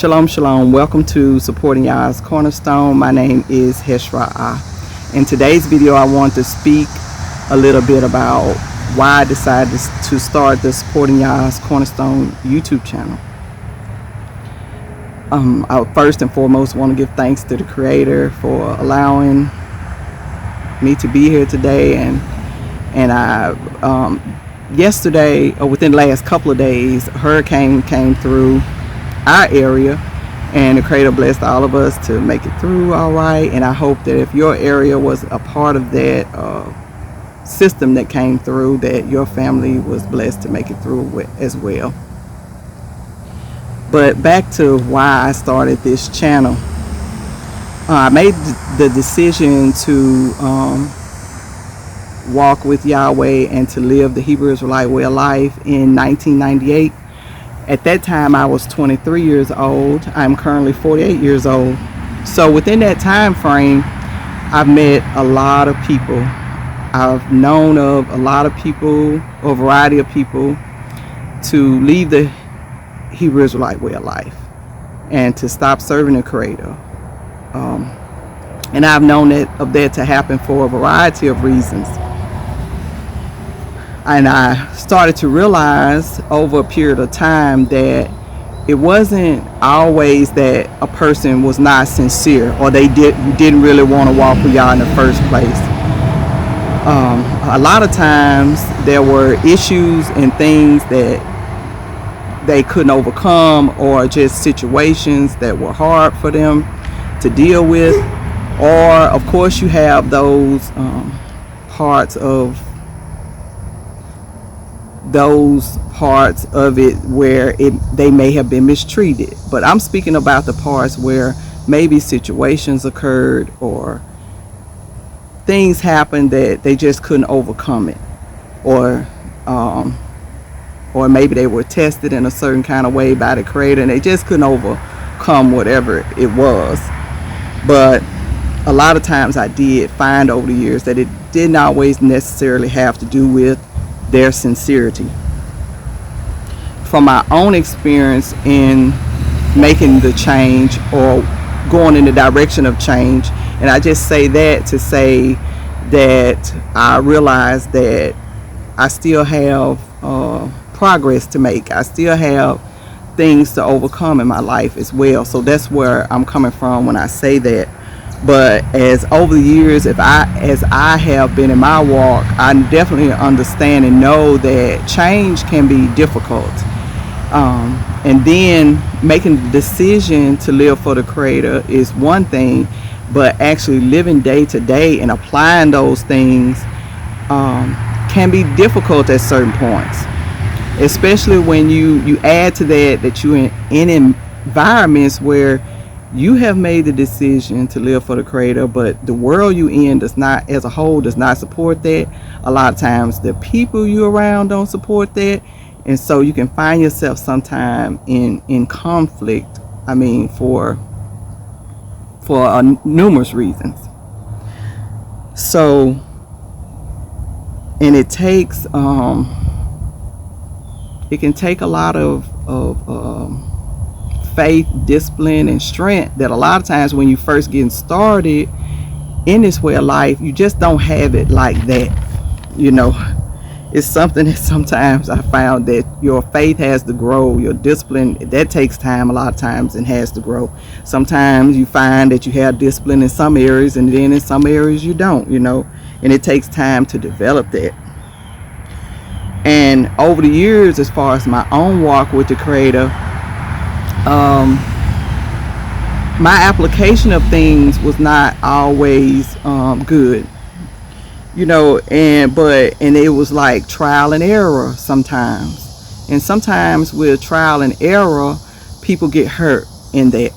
Shalom, shalom. Welcome to Supporting Yahs Cornerstone. My name is Heshra. In today's video, I want to speak a little bit about why I decided to start the Supporting Yahs Cornerstone YouTube channel. I first and foremost want to give thanks to the Creator for allowing me to be here today. And I yesterday, or within the last couple of days, a hurricane came through our area, and the Creator blessed all of us to make it through all right. And I hope that if your area was a part of that system that came through, that your family was blessed to make it through as well. But back to why I started this channel. I made the decision to walk with Yahweh and to live the Hebrew Israelite way of life in 1998. At that time, I was 23 years old. I'm currently 48 years old. So within that time frame, I've met a lot of people. I've known of a lot of people, a variety of people, to leave the Hebrew Israelite way of life and to stop serving the Creator. And I've known of that to happen for a variety of reasons. And I started to realize over a period of time that it wasn't always that a person was not sincere, or they didn't really want to walk with Yah in the first place. A lot of times there were issues and things that they couldn't overcome, or just situations that were hard for them to deal with. Or of course you have those parts of it where they may have been mistreated. But I'm speaking about the parts where maybe situations occurred or things happened that they just couldn't overcome it, or maybe they were tested in a certain kind of way by the Creator and they just couldn't overcome whatever it was. But a lot of times I did find over the years that it didn't always necessarily have to do with their sincerity. From my own experience in making the change or going in the direction of change, and I just say that to say that I realize that I still have progress to make. I still have things to overcome in my life as well. So that's where I'm coming from when I say that. But as over the years, as I have been in my walk, I definitely understand and know that change can be difficult. And then making the decision to live for the Creator is one thing, but actually living day to day and applying those things can be difficult at certain points. Especially when you add to that you're in environments where you have made the decision to live for the Creator, but the world you in does not, as a whole, does not support that. A lot of times the people you around don't support that, and so you can find yourself sometime in conflict. I mean, for numerous reasons. So, and it takes it can take a lot of faith, discipline, and strength that a lot of times when you first getting started in this way of life, you just don't have it like that. You know, it's something that sometimes I found that your faith has to grow, your discipline, that takes time a lot of times and has to grow. Sometimes you find that you have discipline in some areas and then in some areas you don't, you know, and it takes time to develop that. And over the years, as far as my own walk with the Creator, my application of things was not always good, you know, and it was like trial and error sometimes. And sometimes with trial and error, people get hurt in that,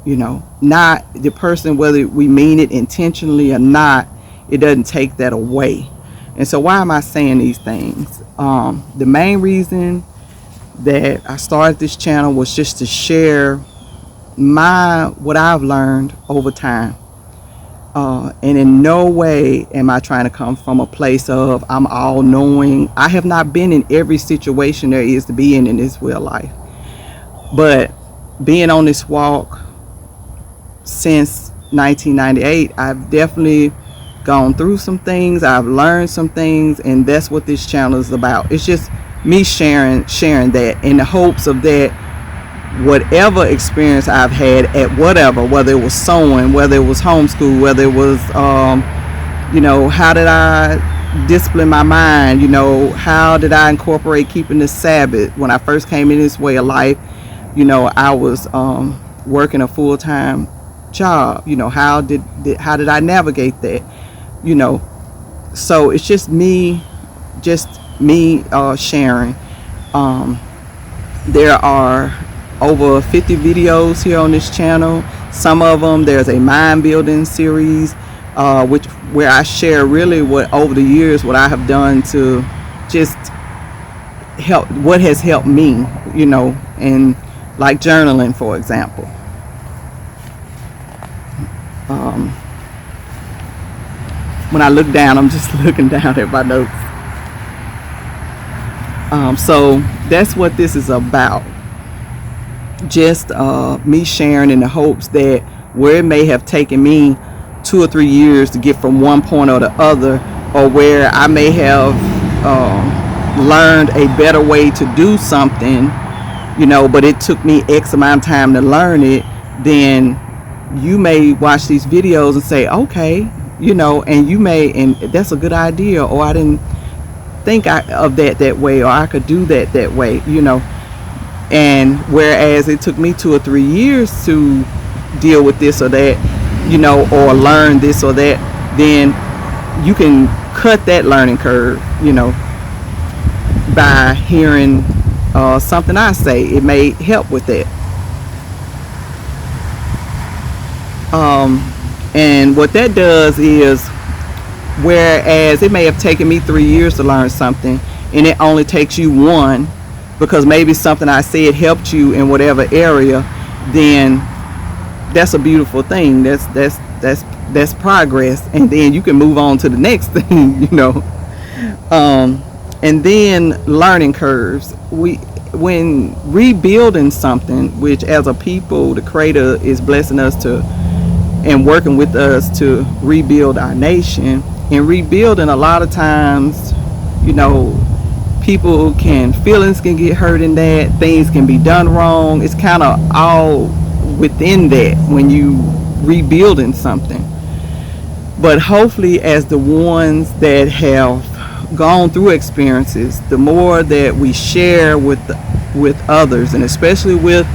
you know, not the person, whether we mean it intentionally or not, it doesn't take that away. And so why am I saying these things? The main reason that I started this channel was just to share what I've learned over time. And in no way am I trying to come from a place of I'm all knowing. I have not been in every situation there is to be in this way of life. But being on this walk since 1998, I've definitely gone through some things. I've learned some things, and that's what this channel is about. It's just me sharing that in the hopes of that whatever experience I've had at whether it was sewing, whether it was homeschool, whether it was how did I discipline my mind, how did I incorporate keeping the Sabbath when I first came in this way of life. I was working a full-time job. How did I navigate that? So it's just me sharing. There are over 50 videos here on this channel. Some of them, there's a mind building series where I share really what over the years what I have done to just help, what has helped me, and like journaling, for example. When I look down, I'm just looking down at my notes. So that's what this is about. Just me sharing in the hopes that where it may have taken me 2 or 3 years to get from one point or the other, or where I may have learned a better way to do something, but it took me X amount of time to learn it, then you may watch these videos and say, okay, and that's a good idea, or I didn't think of that way, or I could do that way, and whereas it took me 2 or 3 years to deal with this or that, or learn this or that, then you can cut that learning curve, by hearing something I say. It may help with that. And what that does is, whereas it may have taken me 3 years to learn something, and it only takes you 1, because maybe something I said helped you in whatever area, then that's a beautiful thing. That's progress, and then you can move on to the next thing, and then learning curves. When rebuilding something, which as a people the Creator is blessing us to and working with us to rebuild our nation, and rebuilding, a lot of times, feelings can get hurt in that, things can be done wrong. It's kind of all within that when you rebuilding something. But hopefully, as the ones that have gone through experiences, the more that we share with others, and especially with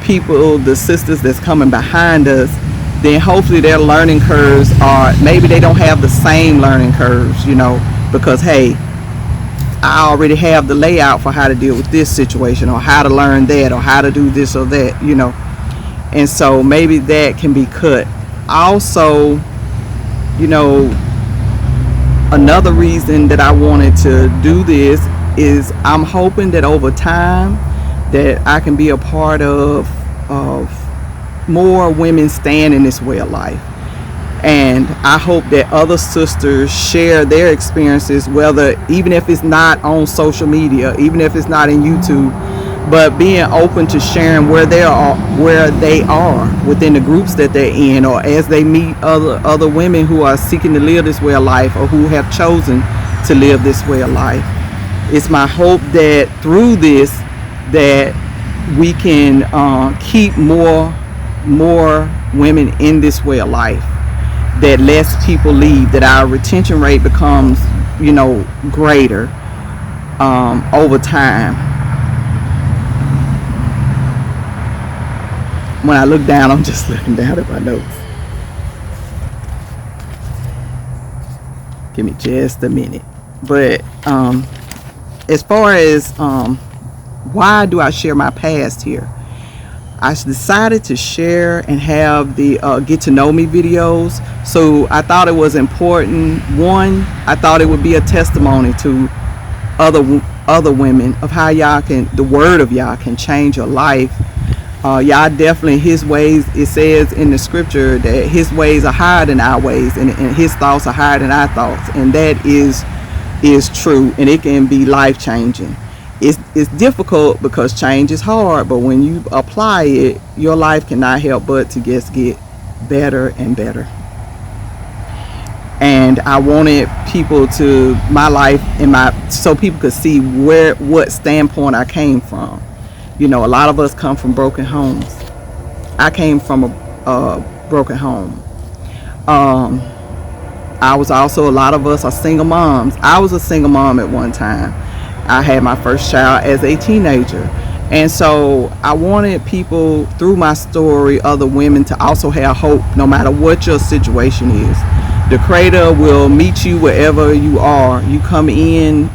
people, the sisters that's coming behind us, then hopefully their learning curves maybe they don't have the same learning curves, because hey, I already have the layout for how to deal with this situation, or how to learn that, or how to do this or that, and so maybe that can be cut. Also, another reason that I wanted to do this is I'm hoping that over time that I can be a part of more women staying in this way of life. And I hope that other sisters share their experiences, even if it's not on social media, even if it's not in YouTube, but being open to sharing where they are within the groups that they're in, or as they meet other women who are seeking to live this way of life, or who have chosen to live this way of life. It's my hope that through this, that we can keep more women in this way of life, that less people leave, that our retention rate becomes greater over time. When I look down, I'm just looking down at my notes. Give me just a minute. But as far as why do I share my past here, I decided to share and have the get to know me videos. So I thought it was important. One, I thought it would be a testimony to other women of how the word of Yah can change your life. Yah definitely, his ways, it says in the scripture that his ways are higher than our ways, and his thoughts are higher than our thoughts, and that is true, and it can be life changing. it's difficult because change is hard, but when you apply it, your life cannot help but to just get better and better. And I wanted people to my life so people could see what standpoint I came from. You know, a lot of us come from broken homes. I came from a broken home. I was also, a lot of us are single moms. I was a single mom at one time. I had my first child as a teenager. And so I wanted people, through my story, other women, to also have hope no matter what your situation is. The Creator will meet you wherever you are. You come in,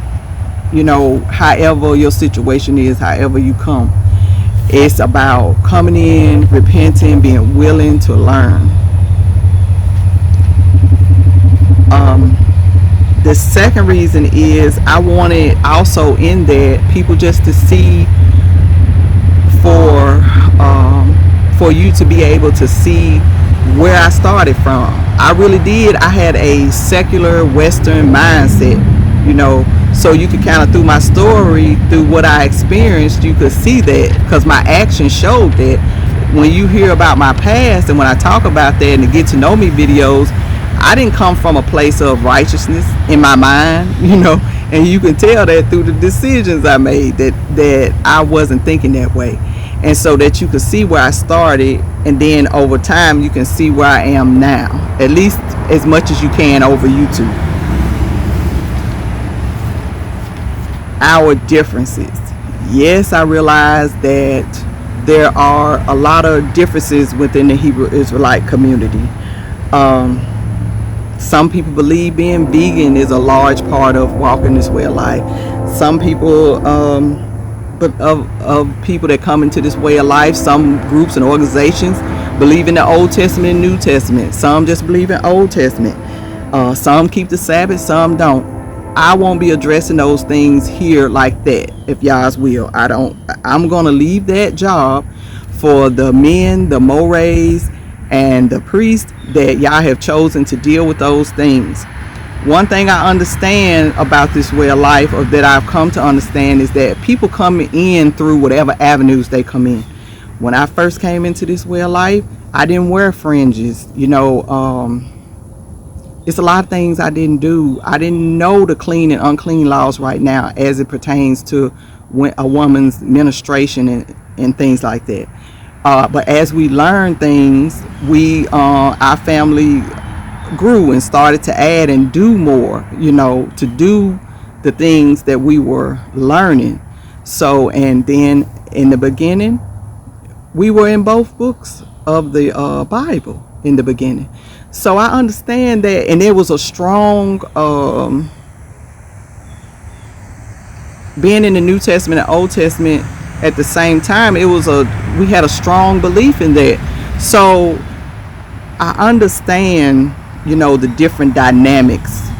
you know, however your situation is, however you come. It's about coming in, repenting, being willing to learn. The second reason is I wanted also in that people just to see, for you to be able to see where I started from. I really did. I had a secular Western mindset, you know, so you could kind of, through my story, through what I experienced, you could see that, because my actions showed that. When you hear about my past and when I talk about that in the Get to Know Me videos, I didn't come from a place of righteousness in my mind, you know, and you can tell that through the decisions I made, that I wasn't thinking that way. And so that you can see where I started, and then over time you can see where I am now, at least as much as you can over YouTube. Our differences. Yes, I realize that there are a lot of differences within the Hebrew Israelite community. Some people believe being vegan is a large part of walking this way of life. Some people, but of people that come into this way of life, some groups and organizations believe in the Old Testament and New Testament. Some just believe in Old Testament. Some keep the Sabbath, some don't. I won't be addressing those things here like that, if Yah's will. I'm going to leave that job for the men, the mores, and the priests that Yah have chosen to deal with those things. One thing I understand about this way of life, or that I've come to understand, is that people come in through whatever avenues they come in. When I first came into this way of life, I didn't wear fringes. You know, it's a lot of things I didn't do. I didn't know the clean and unclean laws right now as it pertains to a woman's menstruation and things like that. But as we learned things, our family grew and started to add and do more, you know, to do the things that we were learning. So, and then in the beginning, we were in both books of the Bible in the beginning. So I understand that, and there was a strong, being in the New Testament and Old Testament at the same time, we had a strong belief in that. So I understand, you know, the different dynamics,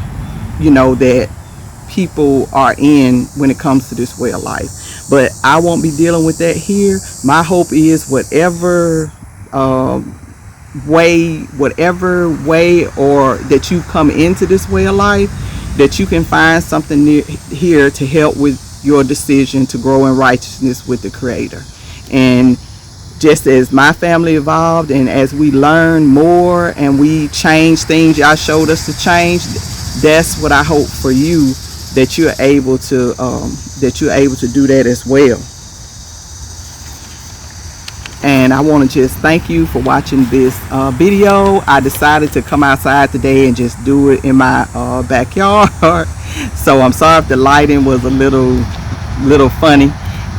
you know, that people are in when it comes to this way of life. But I won't be dealing with that here. My hope is whatever way or that you come into this way of life, that you can find something here to help with your decision to grow in righteousness with the Creator. And just as my family evolved, and as we learn more and we change things Y'all showed us to change, that's what I hope for you, that you're able to do that as well. And I want to just thank you for watching this video. I decided to come outside today and just do it in my backyard. So I'm sorry if the lighting was a little funny.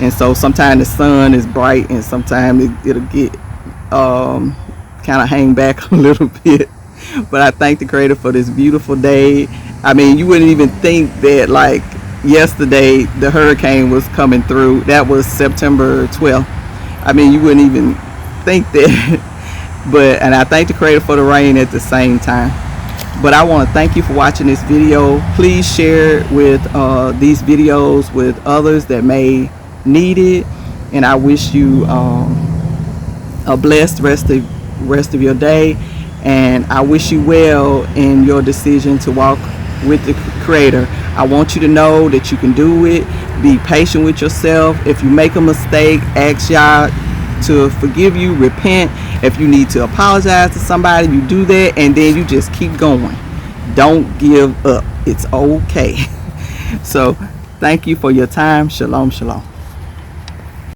And so sometimes the sun is bright and sometimes it'll get kind of hang back a little bit. But I thank the Creator for this beautiful day. I mean, you wouldn't even think that, like, yesterday the hurricane was coming through. That was September 12th. I mean, you wouldn't even think that. And I thank the Creator for the rain at the same time. But I want to thank you for watching this video. Please share with these videos with others that may need it. And I wish you a blessed rest of your day. And I wish you well in your decision to walk with the Creator. I want you to know that you can do it. Be patient with yourself. If you make a mistake, ask Yah to forgive you, repent. If you need to apologize to somebody, you do that, and then you just keep going. Don't give up. It's okay. So thank you for your time. Shalom, shalom.